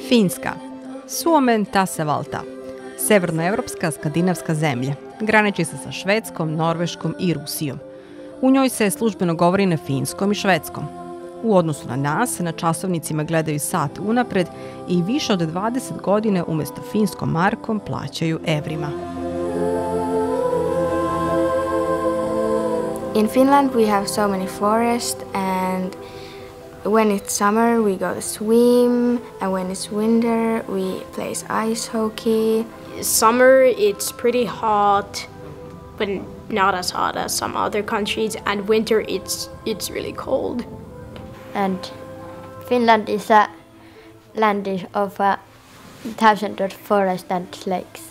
Finska, Suomen tasavalta, severnoevropska skandinavska zemlje, graniči se sa Švedskom, Norveškom i Rusijom. U njoj se službeno govori na finskom i švedskom. U odnosu na nas, na časovnicima gledaju sat unapred i više od 20 godine umjesto finskom markom plaćaju evrima. In Finland we have so many forests, and when it's summer we go to swim, and when it's winter we play ice hockey. Summer it's pretty hot, but not as hot as some other countries, and winter it's really cold. And Finland is a land of thousands of forests and lakes.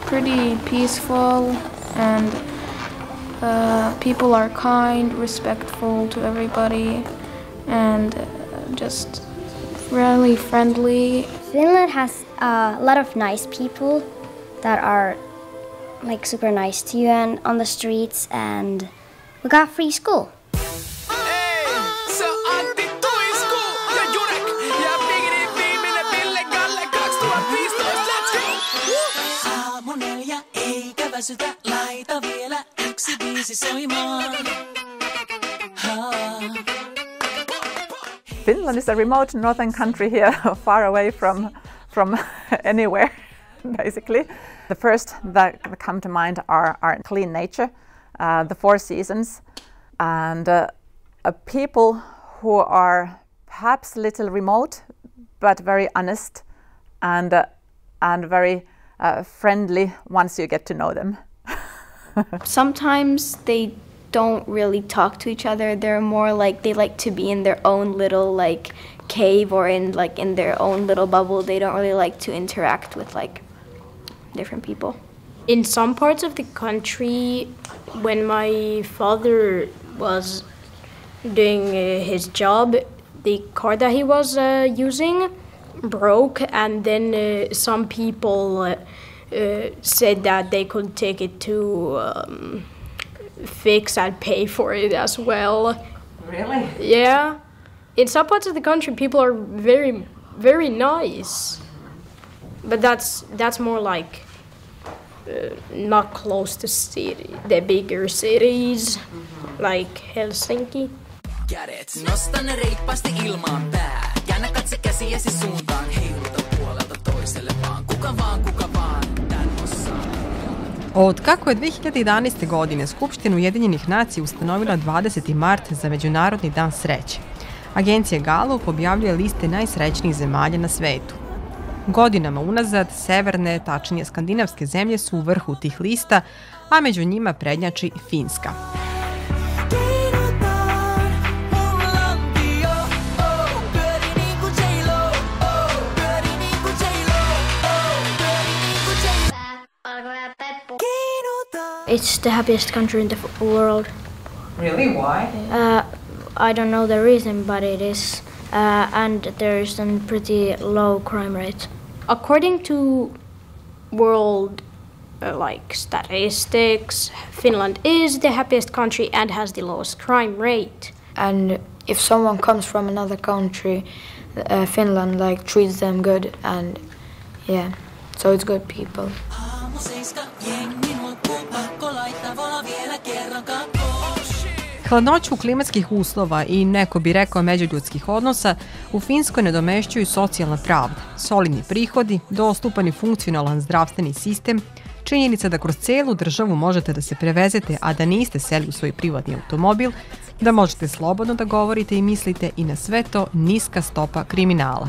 Pretty peaceful, and people are kind, respectful to everybody, and just really friendly. Finland has a lot of nice people that are like super nice to you and on the streets, and we got free school. Finland is a remote northern country here, far away from anywhere, basically. The first that come to mind are clean nature, the four seasons, and people who are perhaps a little remote, but very honest and very friendly once you get to know them. Sometimes they don't really talk to each other. They're more like they like to be in their own little like cave or in their own little bubble. They don't really like to interact with like different people. In some parts of the country, when my father was doing his job, the car that he was using broke, and then some people said that they could take it to fix and pay for it as well. Really? Yeah. In some parts of the country, people are very, very nice, but that's more like not close to the bigger cities, like Helsinki. Kädet, nosta ne reippaasti ilmaan pää. Käännä katse käsiesi suuntaan, heiluta puolelta toiselle vaan. Kuka vaan, tän osaa. Od kako je 2011. godine Skupština Ujedinjenih nacija ustanovila 20. mart za Međunarodni dan sreće, agencija Gallup objavljuje liste najsrećnijih zemalja na svetu. Godinama unazad, severne, tačnije skandinavske zemlje su u vrhu tih lista, a među njima prednjači Finska. It's the happiest country in the world. Really? Why? I don't know the reason, but it is. And there is a pretty low crime rate. According to world statistics, Finland is the happiest country and has the lowest crime rate. And if someone comes from another country, Finland treats them good, and yeah, so it's good people. Hladnoću klimatskih uslova i neko bi rekao međuljudskih odnosa u Finskoj nadomešćuju socijalna pravda, solidni prihodi, dostupan i funkcionalan zdravstveni sistem, činjenica da kroz celu državu možete da se prevezete, a da niste seli u svoj privatni automobil, da možete slobodno da govorite i mislite i na sve to niska stopa kriminala.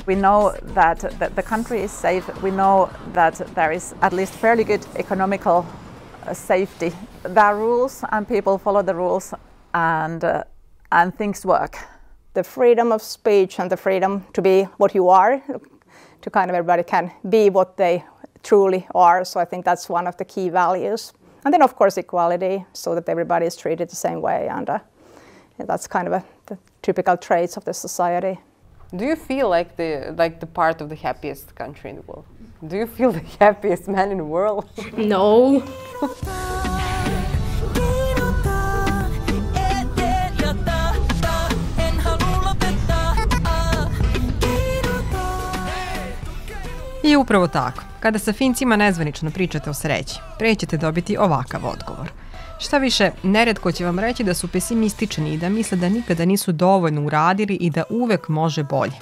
We know that the country is safe. We know that there is at least fairly good economical safety. There are rules and people follow the rules, and things work. The freedom of speech and the freedom to be what you are, to kind of everybody can be what they truly are. So I think that's one of the key values. And then of course equality, so that everybody is treated the same way, and that's kind of the typical traits of the society. Do you feel like the part of the happiest country in the world? Do you feel the happiest man in the world? No. I upravo tako, kada sa Fincima nezvanično pričate o sreći, pre ćete dobiti ovakav odgovor. Šta više, neretko će vam reći da su pesimistični i da misle da nikada nisu dovoljno uradili i da uvek može bolje.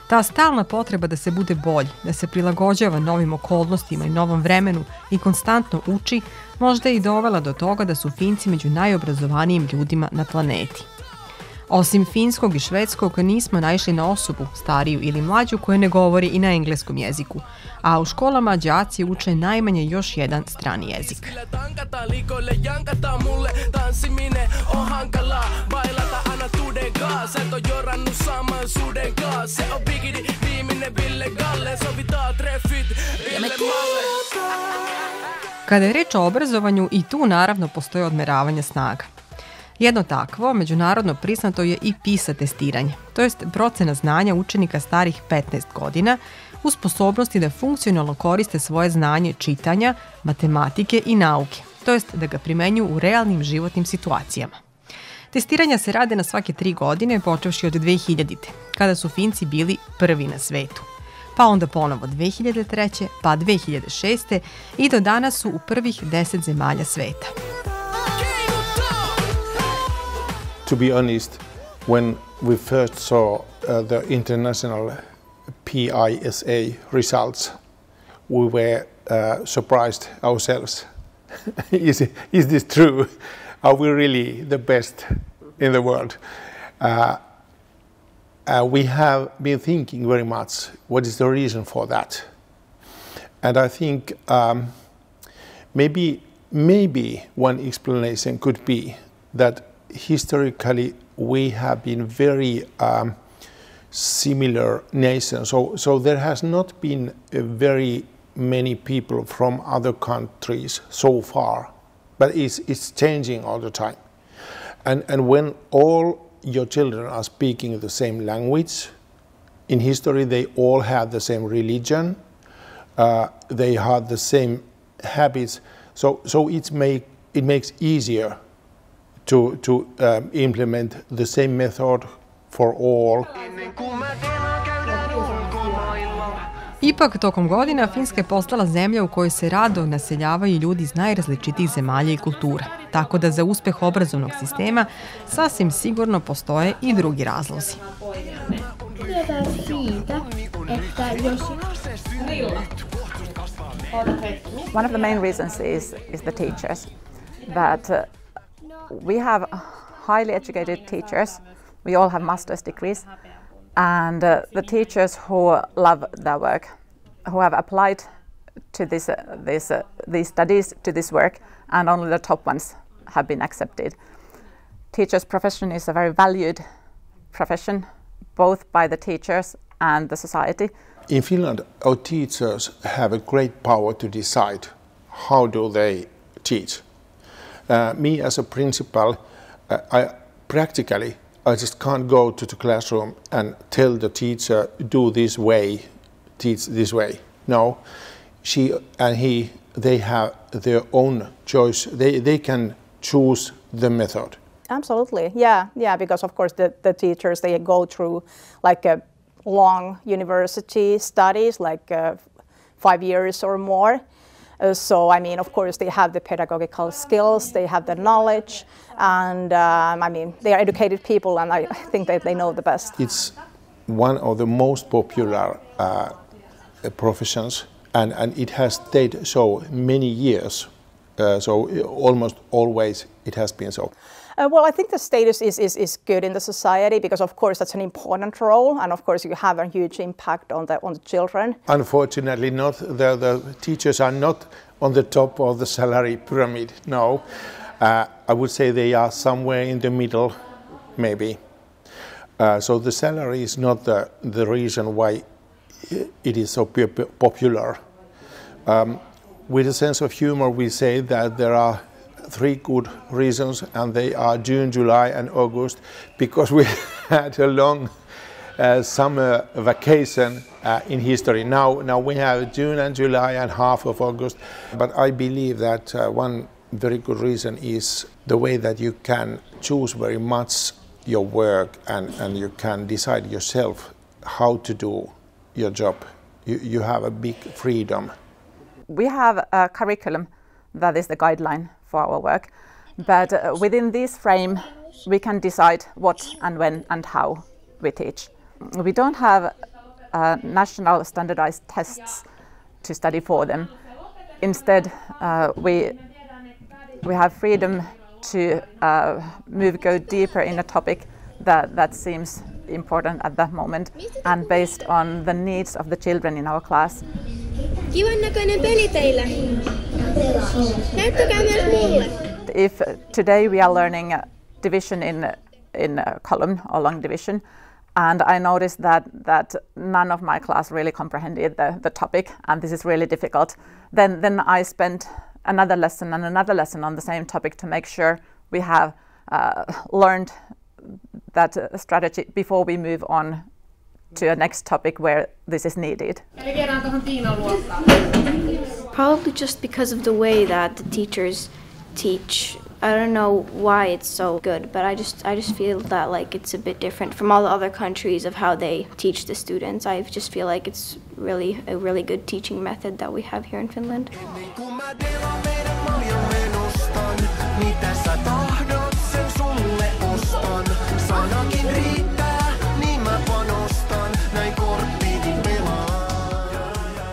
Ta stalna potreba da se bude bolji, da se prilagođava novim okolnostima i novom vremenu i konstantno uči, možda je i dovela do toga da su Finci među najobrazovanijim ljudima na planeti. Osim finskog i švedskog, nismo naišli na osobu, stariju ili mlađu, koja ne govori i na engleskom jeziku, a u školama đaci uče najmanje još jedan strani jezik. Kada je reč o obrazovanju, i tu naravno postoje odmeravanje snaga. Jedno takvo, međunarodno priznato, je i PISA testiranje, to jest procena znanja učenika starih 15 godina u sposobnosti da funkcionalno koriste svoje znanje čitanja, matematike i nauke, to jest da ga primenjuju u realnim životnim situacijama. Testiranja se rade na svake 3 godine, počevši od 2000. kada su Finci bili prvi na svetu. Pa onda ponovo 2003. pa 2006. i do danas su u prvih 10 zemalja sveta. To be honest, when we first saw the international PISA results, we were surprised ourselves. Is this true? Are we really the best in the world? We have been thinking very much, what is the reason for that? And I think maybe one explanation could be that historically we have been very similar nations, so there has not been very many people from other countries so far, but it's changing all the time. And when all your children are speaking the same language, in history they all had the same religion, they had the same habits, so it makes easier to implement the same method for all. Ipak, tokom godina Finska je postala zemlja u kojoj se rado naseljavaju ljudi iz najrazličitijih zemalja i kultura, tako da za uspeh obrazovnog sistema sasvim sigurno postoje i drugi razlozi. One of the main reasons is the teachers, that we have highly educated teachers. We all have master's degrees, and the teachers who love their work, who have applied to these studies, to this work, and only the top ones have been accepted. Teachers' profession is a very valued profession, both by the teachers and the society. In Finland, our teachers have a great power to decide how do they teach. Me as a principal, I just can't go to the classroom and tell the teacher, do this way, teach this way. No, she and he, they have their own choice. They can choose the method. Absolutely, yeah, because of course the teachers, they go through like a long university studies, like 5 years or more. So, I mean, of course, they have the pedagogical skills, they have the knowledge, and I mean, they are educated people, and I think that they know the best. It's one of the most popular professions, and it has stayed so many years. So almost always it has been so. Well, I think the status is good in the society because, of course, that's an important role, and of course, you have a huge impact on the children. Unfortunately, not the teachers are not on the top of the salary pyramid. No, I would say they are somewhere in the middle, maybe. So the salary is not the reason why it is so popular. With a sense of humor, we say that there are 3 good reasons, and they are June, July, and August, because we had a long summer vacation in history. Now we have June and July and half of August, but I believe that one very good reason is the way that you can choose very much your work and you can decide yourself how to do your job. You have a big freedom. We have a curriculum that is the guideline for our work, but within this frame we can decide what and when and how we teach. We don't have national standardized tests to study for them. Instead, we have freedom to go deeper in a topic that seems important at that moment and based on the needs of the children in our class. Kivan näköinen peli teillä. Näyttäkää myös mulle. If today we are learning division in column or long division, and I noticed that none of my class really comprehended the topic, and this is really difficult, then I spent another lesson and another lesson on the same topic to make sure we have learned that strategy before we move on to a next topic where this is needed. Probably just because of the way that the teachers teach. I don't know why it's so good, but I just feel that like it's a bit different from all the other countries of how they teach the students. I just feel like it's really a really good teaching method that we have here in Finland.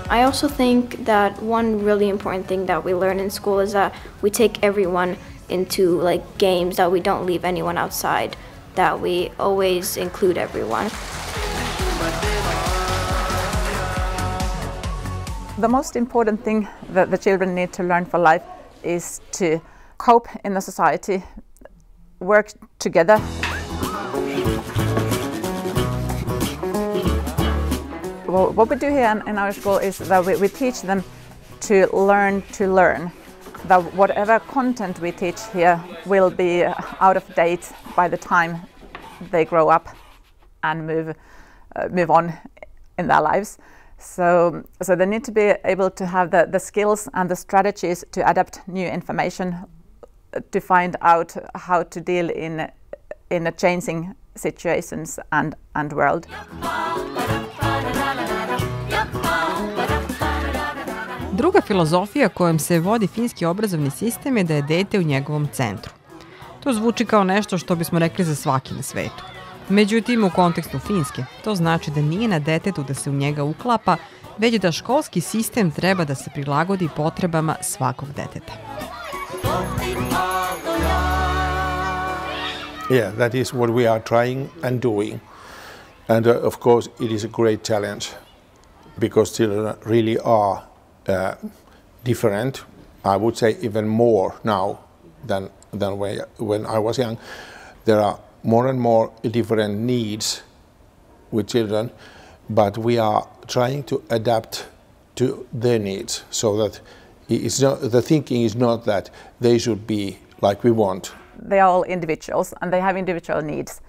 I also think that one really important thing that we learn in school is that we take everyone into like games, that we don't leave anyone outside, that we always include everyone. The most important thing that the children need to learn for life is to cope in the society, work together. Well, what we do here in our school is that we teach them to learn. That whatever content we teach here will be out of date by the time they grow up and move on in their lives. So they need to be able to have the skills and the strategies to adapt new information, to find out how to deal in a changing situations and world. Druga filozofija kojom se vodi finski obrazovni sistem je da je dete u njegovom centru. To zvuči kao nešto što bismo rekli za svaki na svetu. Međutim, u kontekstu Finske, to znači da nije na detetu da se u njega uklapa, već da školski sistem treba da se prilagodi potrebama svakog deteta. Yeah, that is what we are trying and doing. And of course, it is a great challenge because children really are different. I would say even more now than when I was young. There are more and more different needs with children, but we are trying to adapt to their needs so that the thinking is not that they should be like we want. They are all individuals and they have individual needs,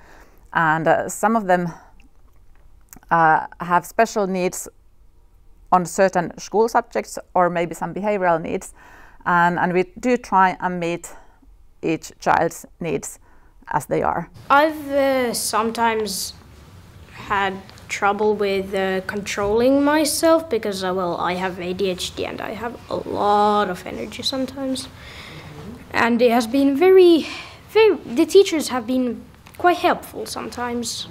and some of them have special needs on certain school subjects or maybe some behavioral needs, and we do try and meet each child's needs as they are. I've sometimes had trouble with controlling myself because, I have ADHD and I have a lot of energy sometimes. And it has been the teachers have been quite helpful sometimes.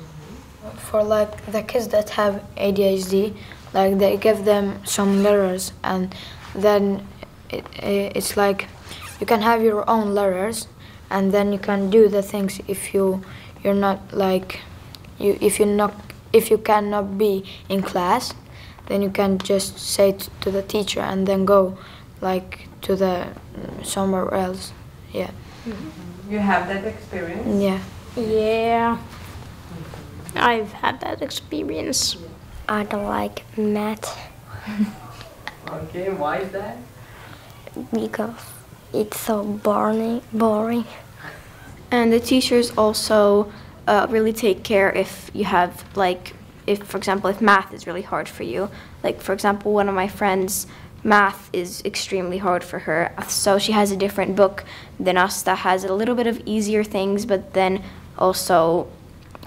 For like the kids that have ADHD, like they give them some letters and then it's like you can have your own letters and then you can do the things if you're not like if you cannot be in class, then you can just say to the teacher and then go like to the somewhere else. Yeah. You have that experience? Yeah. Yeah. I've had that experience. I don't like math. Okay, why is that? Because it's so boring. And the teachers also really take care if you have, like, if, for example, if math is really hard for you. Like, for example, one of my friends, math is extremely hard for her, so she has a different book than us that has a little bit of easier things, but then also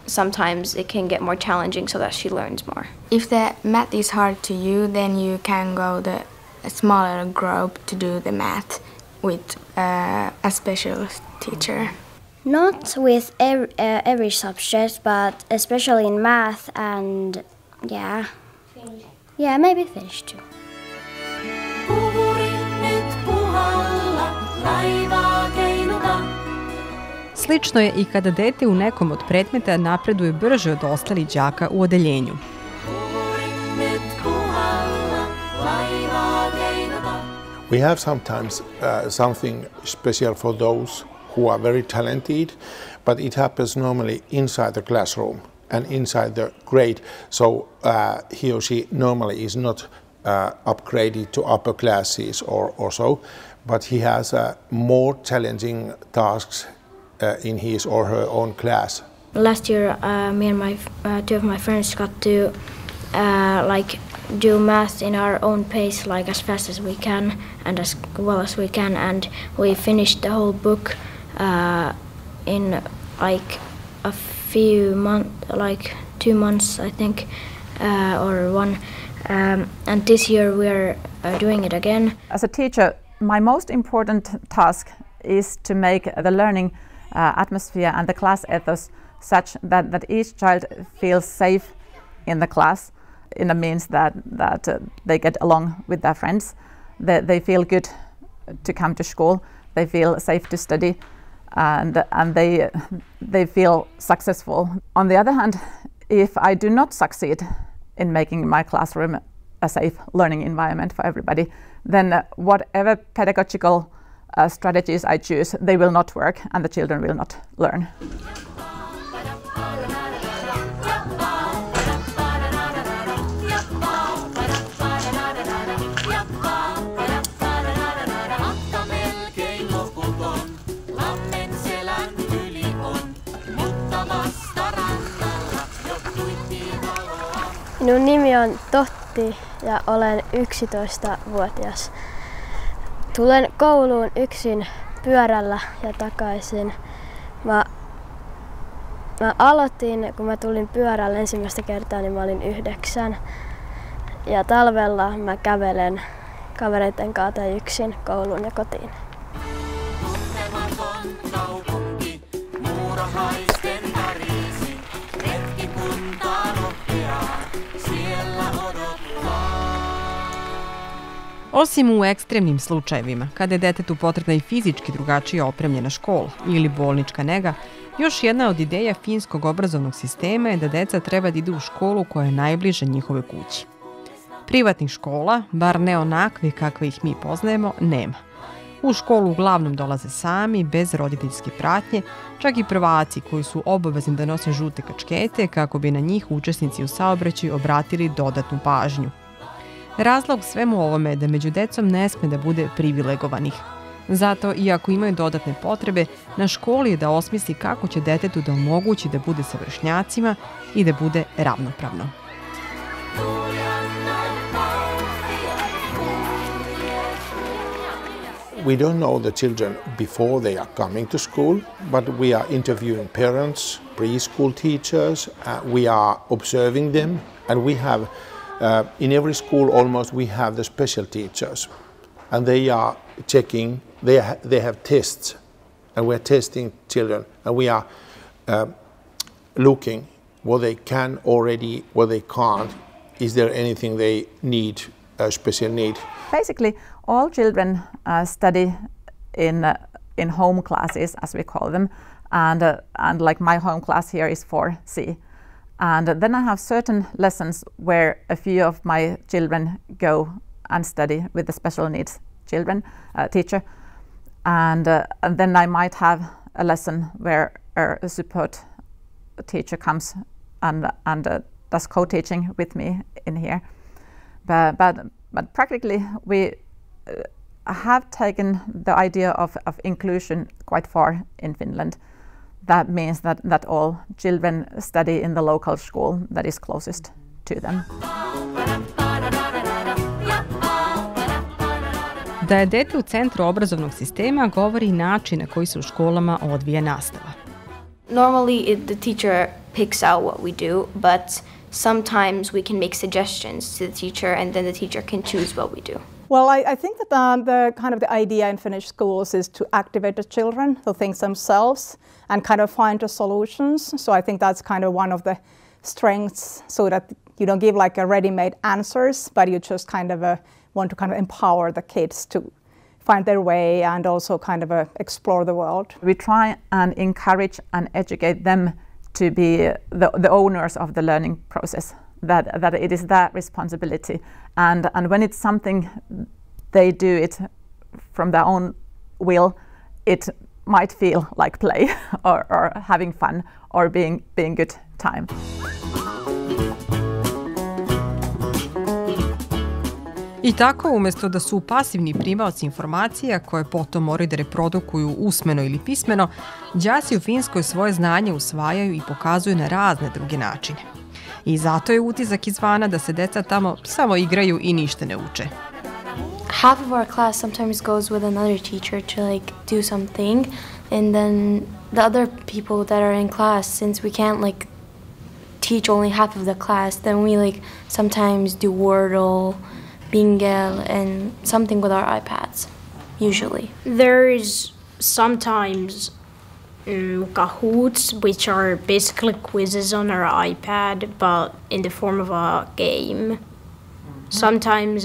sometimes it can get more challenging so that she learns more. If the math is hard to you, then you can go to a smaller group to do the math with a special teacher. Not with every subject, but especially in math and maybe Finnish too. Slično je i kada dete u nekom od predmeta napreduje brže od ostalih đaka u odeljenju. We have sometimes something special for those who are very talented, but it happens normally inside the classroom and inside the grade, so he or she normally is not upgraded to upper classes or so, but he has more challenging tasks in his or her own class. Last year, me and two of my friends got to do math in our own pace, like as fast as we can and as well as we can, and we finished the whole book in like a few months, like 2 months, I think, or one. And this year we're doing it again. As a teacher, my most important task is to make the learning atmosphere and the class ethos such that each child feels safe in the class, in the means that they get along with their friends, that they feel good to come to school, they feel safe to study, and they feel successful. On the other hand, if I do not succeed in making my classroom a safe learning environment for everybody, then whatever pedagogical strategies I choose, they will not work and the children will not learn. Minun nimi on Totti ja olen 11-vuotias. Tulen kouluun yksin pyörällä ja takaisin. Mä aloitin, kun mä tulin pyörällä ensimmäistä kertaa, niin mä olin 9. Ja talvella mä kävelen kavereiden kanssa tai yksin kouluun ja kotiin. Osim u ekstremnim slučajevima, kada je detetu potrebna i fizički drugačije opremljena škola ili bolnička nega, još jedna od ideja finskog obrazovnog sistema je da deca treba da idu u školu koja je najbliža njihove kući. Privatnih škola, bar ne onakve kakve ih mi poznajemo, nema. U školu uglavnom dolaze sami, bez roditeljske pratnje, čak i prvaci koji su obavezni da nose žute kačkete kako bi na njih učesnici u saobraćaju obratili dodatnu pažnju. Razlog svemu ovome je da među decom ne sme da bude privilegovanih. Zato, iako imaju dodatne potrebe, na školi je da osmisli kako će detetu da omogući da bude sa vršnjacima i da bude ravnopravno. We don't know the children before they are coming to school, but we are interviewing parents, preschool teachers, we are observing them, and we have in every school almost we have the special teachers, and they are checking, they have tests, and we're testing children, and we are looking what they can already, what they can't, is there anything they need, a special need. Basically, all children study in home classes, as we call them, and like my home class here is 4C. And then I have certain lessons where a few of my children go and study with the special needs teacher. And then I might have a lesson where a support teacher comes and does co-teaching with me in here. But practically we have taken the idea of inclusion quite far in Finland. that means that all children study in the local school that is closest to them. Da je dete u centru obrazovnog sistema govori i način na koji se u školama odvija nastava. Normally the teacher picks out what we do, but sometimes we can make suggestions to the teacher and then the teacher can choose what we do. Well, I think that the kind of the idea in Finnish schools is to activate the children to think themselves and kind of find the solutions. So I think that's kind of one of the strengths, so that you don't give like a ready-made answers, but you just kind of want to kind of empower the kids to find their way and also kind of explore the world. We try and encourage and educate them to be the owners of the learning process, that it is their responsibility. And when it's something they do it from their own will, it might feel like play or having fun or being good time. I tako, umjesto da su pasivni primaoci informacija koje potom moraju da reprodukuju usmeno ili pismeno, đaci u Finskoj svoje znanje usvajaju i pokazuju na razne druge načine. I zato je utisak izvana da se deca tamo samo igraju i ništa ne uče. Half of our class sometimes goes with another teacher to like do something, and then the other people that are in class, since we can't like teach only half of the class, then we like sometimes do Wordle, Bingo, and something with our iPads, usually. There is sometimes Kahoots, which are basically quizzes on our iPad, but in the form of a game. Sometimes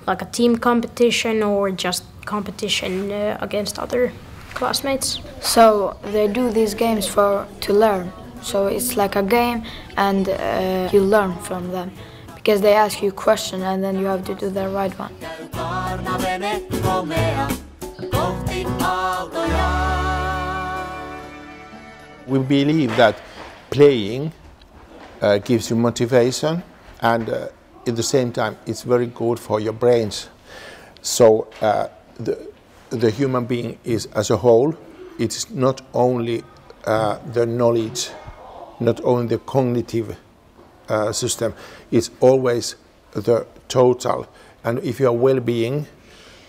like a team competition or just competition against other classmates. So they do these games to learn. So it's like a game, and you learn from them, because they ask you a question and then you have to do the right one. We believe that playing gives you motivation, and at the same time it's very good for your brains. So the human being is as a whole, it's not only the knowledge, not only the cognitive system, it's always the total. And if you are well-being,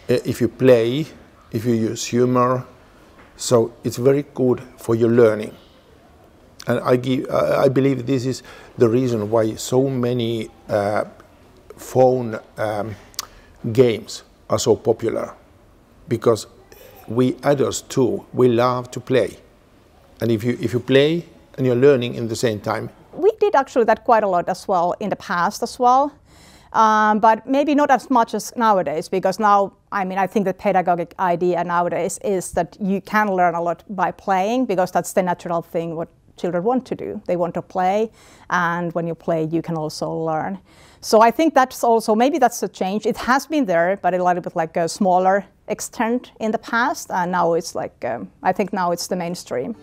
if you play, if you use humor, so it's very good for your learning. And I believe this is the reason why so many phone games are so popular, because we adults too, we love to play. And if you play and you're learning in the same time. We did actually that quite a lot as well in the past as well, but maybe not as much as nowadays, because now, I think the pedagogic idea nowadays is that you can learn a lot by playing, because that's the natural thing what children want to do. They want to play, and when you play, you can also learn. So I think that's also, maybe that's a change. It has been there, but a little bit like a smaller extent in the past, and now it's like, I think now it's the mainstream.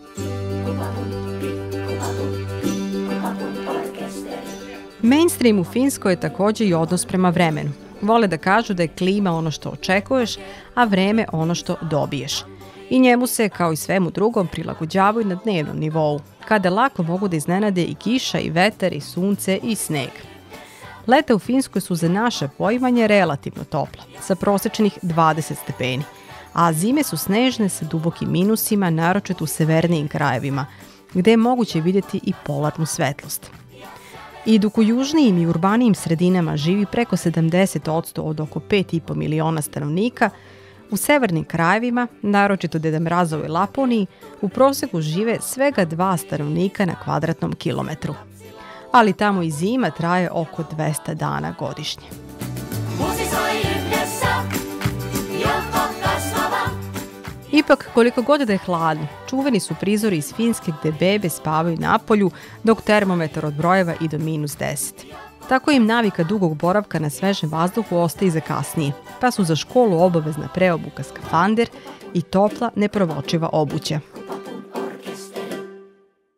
Mainstream u Finskoj je također i odnos prema vremenu. Vole da kažu da je klima ono što očekuješ, a vreme ono što dobiješ. I njemu se, kao i svemu drugom, prilagođavaju na dnevnom nivou, kada lako mogu da iznenade i kiša, i vetar, i sunce, i sneg. Leta u Finskoj su za naše poimanje relativno topla, sa prosečnih 20 stepeni, a zime su snežne sa dubokim minusima, naročito u severnijim krajevima, gde je moguće vidjeti i polarnu svetlost. I dok u južnijim i urbanijim sredinama živi preko 70% od oko 5,5 miliona stanovnika, u severnim krajevima, naročito Deda Mrazovoj Laponiji, u proseku žive svega 2 stanovnika na kvadratnom kilometru. Ali tamo i zima traje oko 200 dana godišnje. Ipak, koliko god da je hladno, čuveni su prizori iz Finske gde bebe spavaju napolju, dok termometar odbrojeva i do -10. Tako im navika dugog boravka na svežem vazduhu ostaje za kasnije, pa su za školu obavezna preobuka skafander i topla, neprovočiva obuća.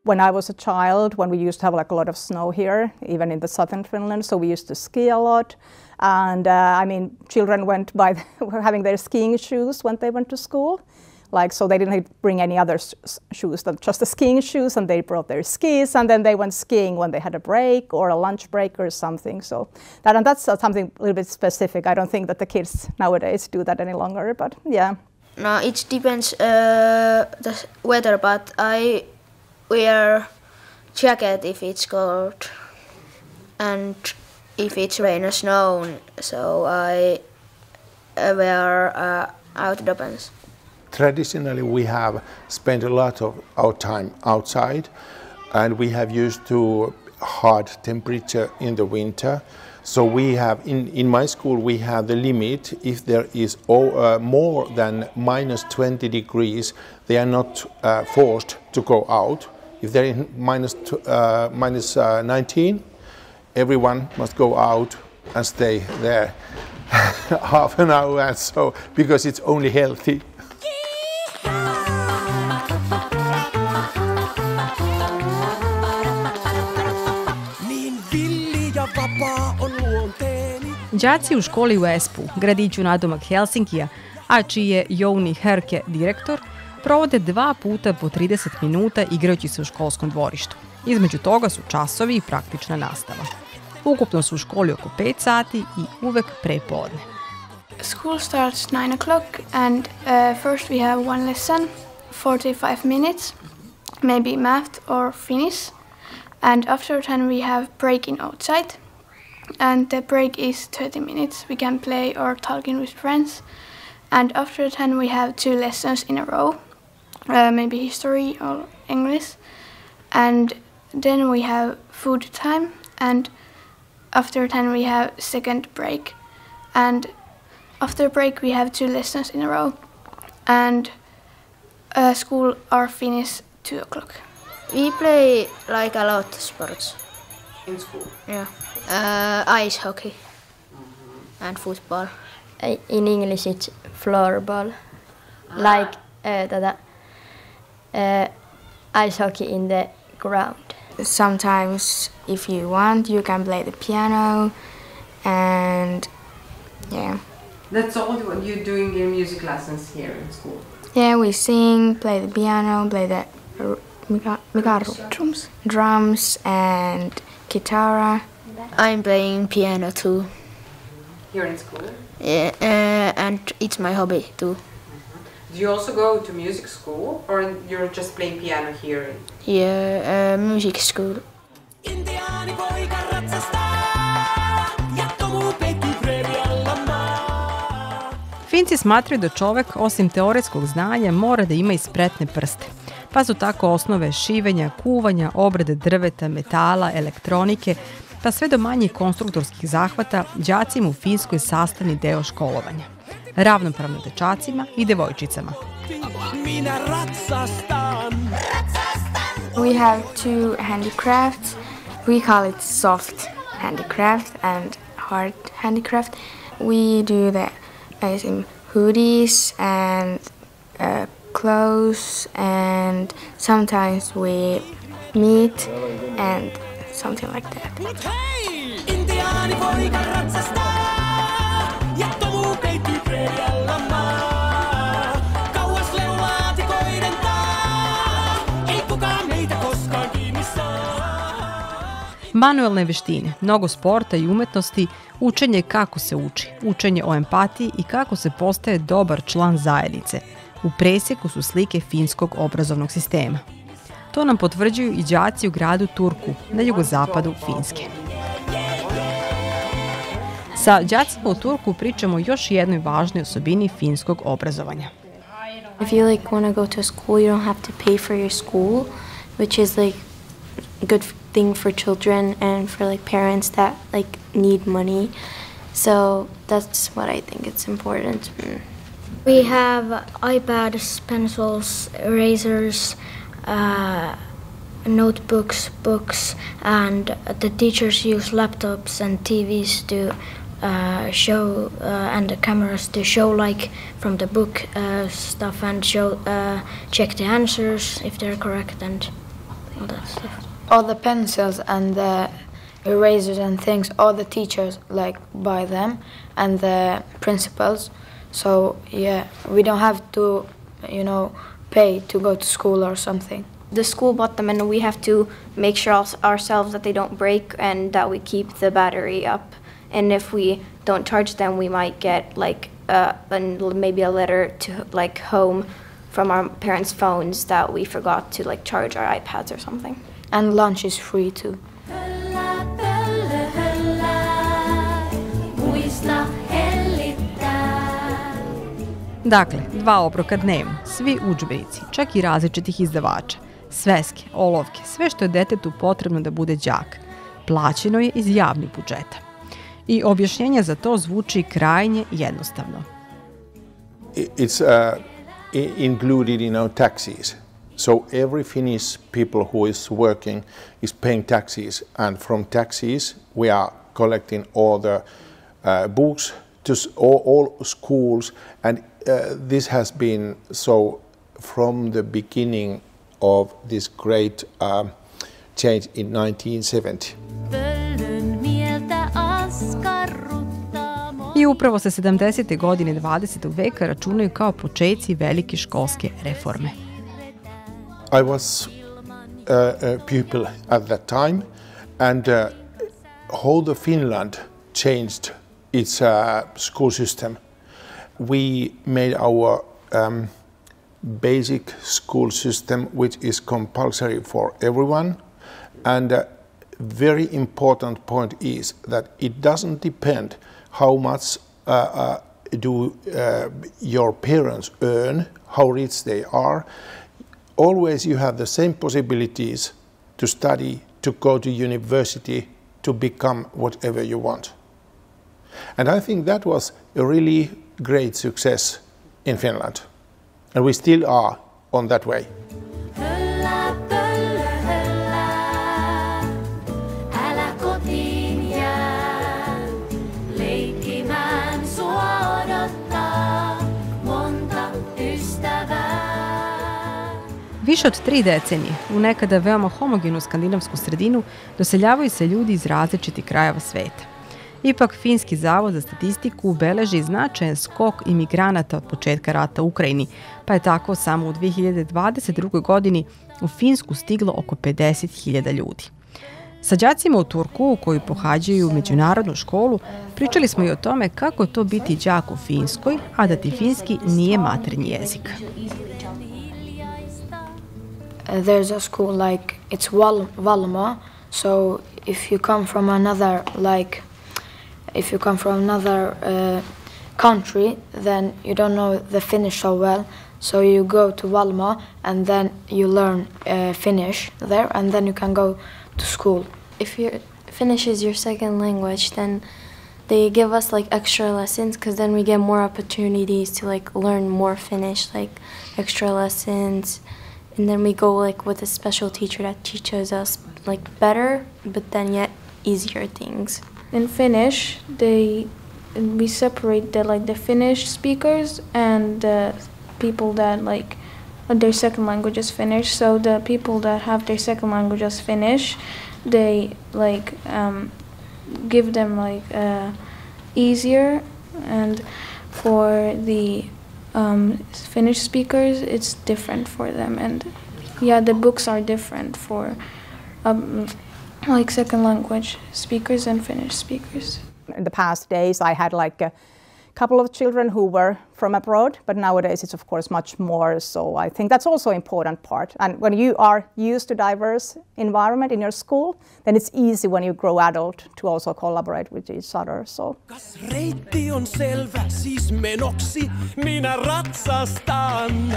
When I was a child, when we used to have like a lot of snow here, even in the southern Finland, so we used to ski a lot. And children went by having their skiing shoes when they went to school, Like, so they didn't bring any other shoes than just the skiing shoes, and they brought their skis, and then they went skiing when they had a break or a lunch break or something. So that's something a little bit specific. I don't think that the kids nowadays do that any longer, but yeah. No, it depends the weather, but I wear jacket if it's cold, and if it's rain or snow, so I wear outdoor pants. Traditionally, we have spent a lot of our time outside, and we have used to hard temperature in the winter. So we have, in my school, we have the limit. If there is more than minus 20 degrees, they are not forced to go out. If they're in minus 19, everyone must go out and stay there half an hour, and so, because it's only healthy. Đaci u školi u Espu, gradiću nadomak Helsinkija, a čiji je Jouni Herke direktor, provode 2 puta po 30 minuta igrajući se u školskom dvorištu. Između toga su časovi i praktična nastava. Ukupno su u školi oko 5 sati i uvek pre podne. School starts 9 o'clock and first we have one lesson, 45 minutes, maybe math or Finnish. And after 10 we have breaking outside. And the break is 30 minutes. We can play or talking with friends. And after 10 we have 2 lessons in a row, maybe history or English. And then we have food time. And after 10 we have second break. And after break we have 2 lessons in a row. And school are finished 2 o'clock. We play like a lot of sports. In school? Yeah. Ice hockey and football. In English it's floorball. Like ice hockey in the ground. Sometimes if you want you can play the piano, and yeah. That's all you're doing in music lessons here in school? Yeah, we sing, play the piano, play the drums and guitar. I'm playing piano too. Here in school? Yeah, and it's my hobby too. Do you also go to music school, or you're just playing piano here? Yeah, music school. Finci smatraju da čovek, osim teoretskog znanja, mora da ima i spretne prste. Pa su tako osnove šivenja, kuvanja, obrade drveta, metala, elektronike, pa sve do manjih konstruktorskih zahvata đacima u Finskoj sastavni deo školovanja. Ravnopravno dečacima i devojčicama. We have 2 handicrafts. We call it soft handicraft and hard handicraft. We do the hoodies and clothes, and sometimes we meat and something like that. Manuelne veštine, mnogo sporta i umetnosti, učenje kako se uči, učenje o empatiji i kako se postaje dobar član zajednice. U presjeku su slike finskog obrazovnog sistema. To nam potvrđuju i đaci u gradu Turku, na jugozapadu Finske. Sa đacima u Turku pričamo o još jednoj važnoj osobini finskog obrazovanja. If you want to go to school, you don't have to pay for your school, which is a good thing for children and for parents that need money. So that's what I think it's important. We have iPads, pencils, erasers, notebooks, books, and the teachers use laptops and TVs to show, and the cameras to show from the book stuff, and show, check the answers if they're correct and all that stuff. All the pencils and the erasers and things, all the teachers buy them, and the principals. So yeah, we don't have to pay to go to school or something. The school bought them, and we have to make sure ourselves that they don't break and that we keep the battery up. And if we don't charge them, we might get maybe a letter to home from our parents' phones that we forgot to charge our iPads or something. And lunch is free too. Dakle, 2 obroka dnevno, svi udžbenici, čak i različitih izdavača, sveske, olovke, sve što je detetu potrebno da bude đak, plaćeno je iz javnih budžeta. I objašnjenje za to zvuči krajnje jednostavno. It's included in our taxes. So every Finnish people who is working is paying taxes, and from taxes we are collecting all the books to all schools, and this has been so from the beginning of this great change in 1970. I upravo se 70. godine 20. veka računaju kao počeci velike školske reforme. I was a pupil at that time, and whole the Finland changed its school system. We made our basic school system, which is compulsory for everyone, and a very important point is that it doesn't depend how much do your parents earn, how rich they are. Always you have the same possibilities to study, to go to university, to become whatever you want. And I think that was a really great success in Finland. And we still are on that way. Više od 3 decenije u nekada veoma homogenu skandinavsku sredinu doseljavaju se ljudi iz različitih krajeva sveta. Ipak, Finski zavod za statistiku beleži značajan skok imigranata od početka rata u Ukrajini, pa je tako samo u 2022. godini u Finsku stiglo oko 50.000 ljudi. Sa đacima u Turku, koji pohađaju međunarodnu školu, pričali smo i o tome kako to biti đak u Finskoj, a da ti finski nije maternji jezik. There's a school it's Valma, so if you come from another country, then you don't know the Finnish so well, so you go to Valma and then you learn Finnish there, and then you can go to school. If Finnish is your second language, then they give us extra lessons, because then we get more opportunities to learn more Finnish, extra lessons. And then we go with a special teacher that teaches us better, but then yet easier things. In Finnish, we separate the Finnish speakers and the people that their second language is Finnish. So the people that have their second language as Finnish, they give them easier, and for the Finnish speakers, it's different for them, and the books are different for second language speakers and Finnish speakers. In the past days, I had a couple of children who were from abroad, but nowadays it's of course much more. So I think that's also an important part. And when you are used to diverse environment in your school, then it's easy when you grow adult to also collaborate with each other. So. Reitti on selvä, siis menoksi minä ratsastan.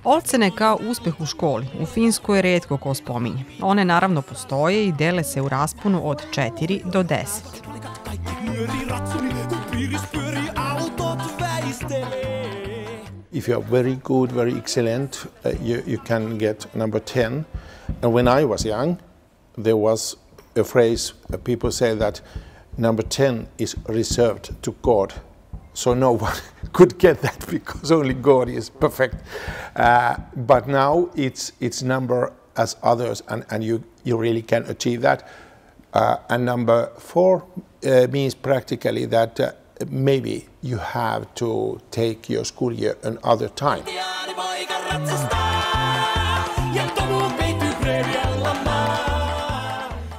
Ocene kao uspeh u školi u Finskoj rijetko ko spominje. One naravno postoje i dele se u rasponu od 4 do 10. If you are very good, very excellent, you can get number 10. And when I was young, there was a phrase, people say that number 10 is reserved to God. So no one could get that because only God is perfect. But now it's number as others, and you really can achieve that. And number 4 means practically that maybe you have to take your school year another time.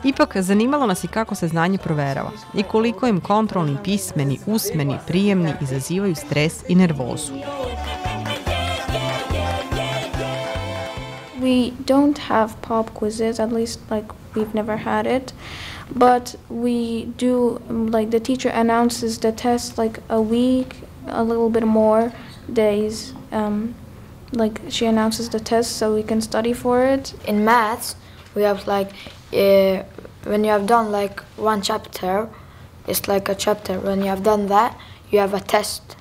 Ipak, zanimalo nas i kako se znanje proverava i koliko im kontrolni, pismeni, usmeni, prijemni izazivaju stres i nervozu. We don't have pop quizzes, at least like we've never had it, but we do, like the teacher announces the test like a week, a little bit more days, like she announces the test so we can study for it. In maths, we have like, when you have done like one chapter, it's like a chapter. When you have done that, you have a test,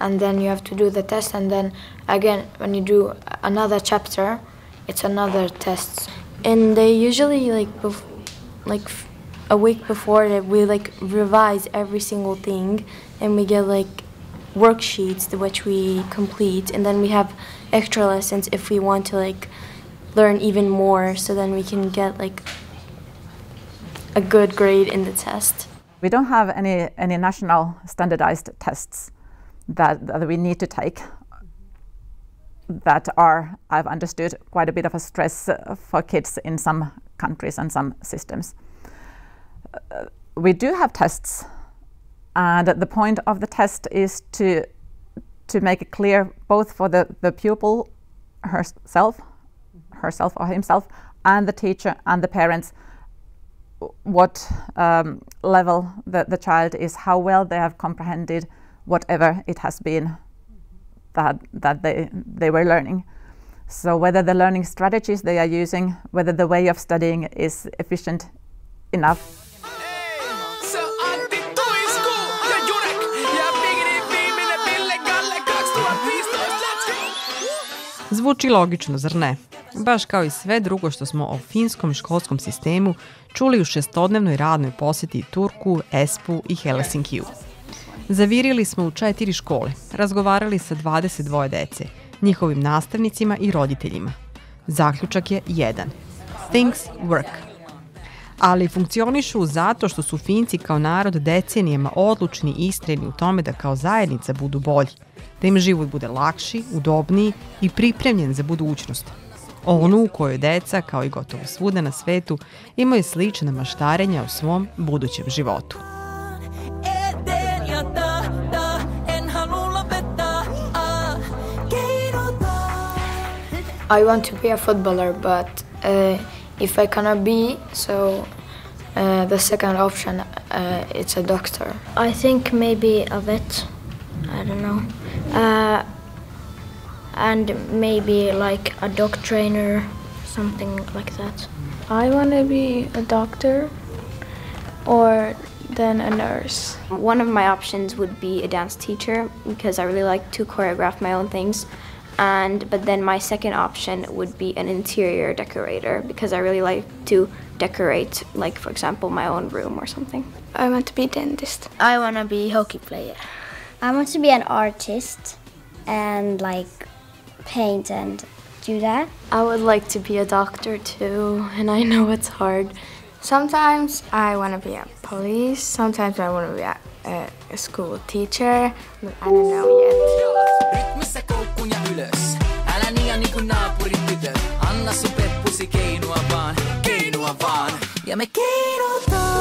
and then you have to do the test, and then again, when you do another chapter, it's another test. And they usually like a week before that we like revise every single thing, and we get like worksheets which we complete, and then we have extra lessons if we want to like learn even more, so then we can get like a good grade in the test. We don't have any national standardized tests that we need to take that are, I've understood, quite a bit of a stress for kids in some countries and some systems. We do have tests, and the point of the test is to make it clear both for the pupil herself or himself, and the teacher and the parents, what level the child is, how well they have comprehended whatever it has been that they were learning. So whether the learning strategies they are using, whether the way of studying is efficient enough. Zvuči logično, zar ne? Baš kao i sve drugo što smo o finskom školskom sistemu čuli u šestodnevnoj radnoj posjeti Turku, Espu i Helsinkiju. Zavirili smo u 4 škole, razgovarali sa 22 dece, njihovim nastavnicima i roditeljima. Zaključak je jedan. Things work. Ali funkcionišu zato što su Finci kao narod decenijama odlučni i istrajni u tome da kao zajednica budu bolji, da im život bude lakši, udobniji i pripremljen za budućnost. Onu u kojoj deca, kao i gotovo svuda na svetu, imaju slična maštarenja u svom budućem životu. I want to be a footballer, but if I cannot be, so the second option, it's a doctor. I think maybe a vet, I don't know, and maybe like a dog trainer, something like that. I want to be a doctor or then a nurse. One of my options would be a dance teacher because I really like to choreograph my own things. But then my second option would be an interior decorator because I really like to decorate, like for example, my own room or something. I want to be a dentist. I want to be a hockey player. I want to be an artist and like paint and do that. I would like to be a doctor too, and I know it's hard. Sometimes I want to be a police, sometimes I want to be a school teacher, but I don't know yet. Rytmissä koukkuun ja ylös. Älä niiä niinku naapurin tytöt. Anna sun peppusi keinua vaan. Ja me keinutaan.